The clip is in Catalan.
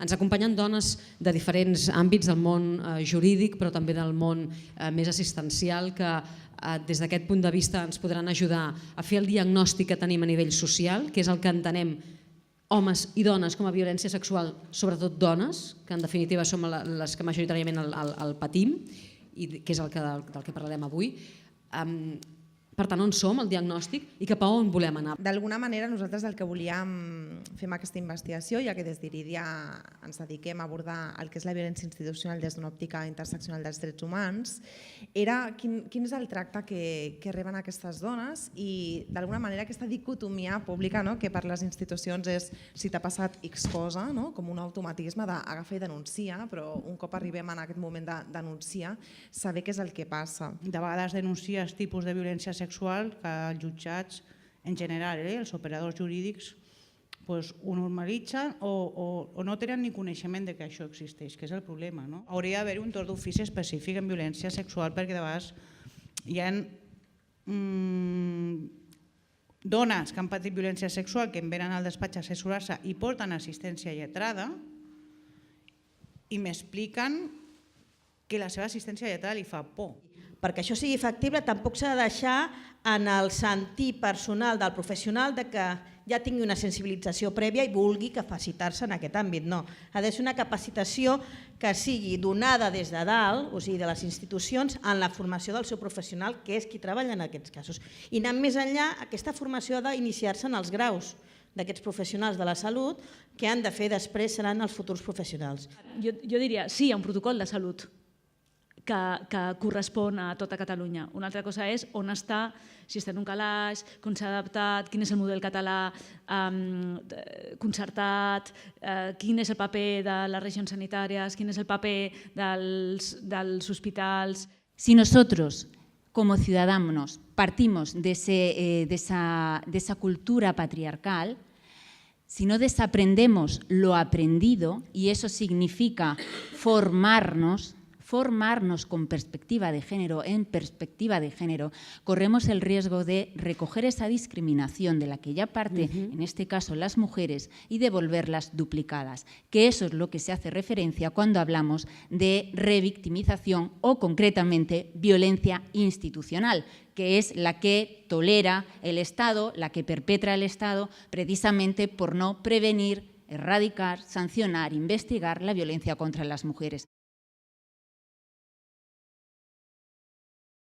Ens acompanyen dones de diferents àmbits del món jurídic, però també del món més assistencial, que des d'aquest punt de vista ens podran ajudar a fer el diagnòstic que tenim a nivell social, que és el que entenem homes i dones com a violència sexual, sobretot dones, que en definitiva som les que majoritàriament el patim, i que és del que parlarem avui. Per tant, on som, el diagnòstic, i cap a on volem anar? D'alguna manera, nosaltres el que volíem fer amb aquesta investigació, ja que des d'Iridia ens dediquem a abordar el que és la violència institucional des d'una òptica interseccional dels drets humans, era quin és el tracte que reben aquestes dones i, d'alguna manera, aquesta dicotomia pública, que per les institucions és si t'ha passat X cosa, com un automatisme d'agafar i denunciar, però un cop arribem en aquest moment de denunciar, saber què és el que passa. De vegades denuncies tipus de violència sexual que els jutjats en general, els operadors jurídics, ho normalitzen o no tenen ni coneixement que això existeix, que és el problema. Hauria d'haver un torn d'ofici específic en violència sexual perquè de vegades hi ha dones que han patit violència sexual que em venen al despatx a assessorar-se i porten assistència lletrada i m'expliquen que la seva assistència lletrada li fa por. Perquè això sigui factible tampoc s'ha de deixar en el sentir personal del professional que ja tingui una sensibilització prèvia i vulgui capacitar-se en aquest àmbit. No, ha de ser una capacitació que sigui donada des de dalt, o sigui, de les institucions, en la formació del seu professional, que és qui treballa en aquests casos. I anant més enllà, aquesta formació ha d'iniciar-se en els graus d'aquests professionals de la salut que han de fer després seran els futurs professionals. Jo diria, sí, hi ha un protocol de salut que correspon a tota Catalunya. Una altra cosa és on està, si està en un calaix, com s'ha adaptat, quin és el model català concertat, quin és el paper de les regions sanitàries, quin és el paper dels hospitals. Si nosotros, como ciudadanos, partimos de esa cultura patriarcal, si no desaprendemos lo aprendido, y eso significa formarnos con perspectiva de género, en perspectiva de género, corremos el riesgo de recoger esa discriminación de la que ya parte, en este caso las mujeres, y devolverlas duplicadas, que eso es lo que se hace referencia cuando hablamos de revictimización o concretamente violencia institucional, que es la que tolera el Estado, la que perpetra el Estado, precisamente por no prevenir, erradicar, sancionar, investigar la violencia contra las mujeres.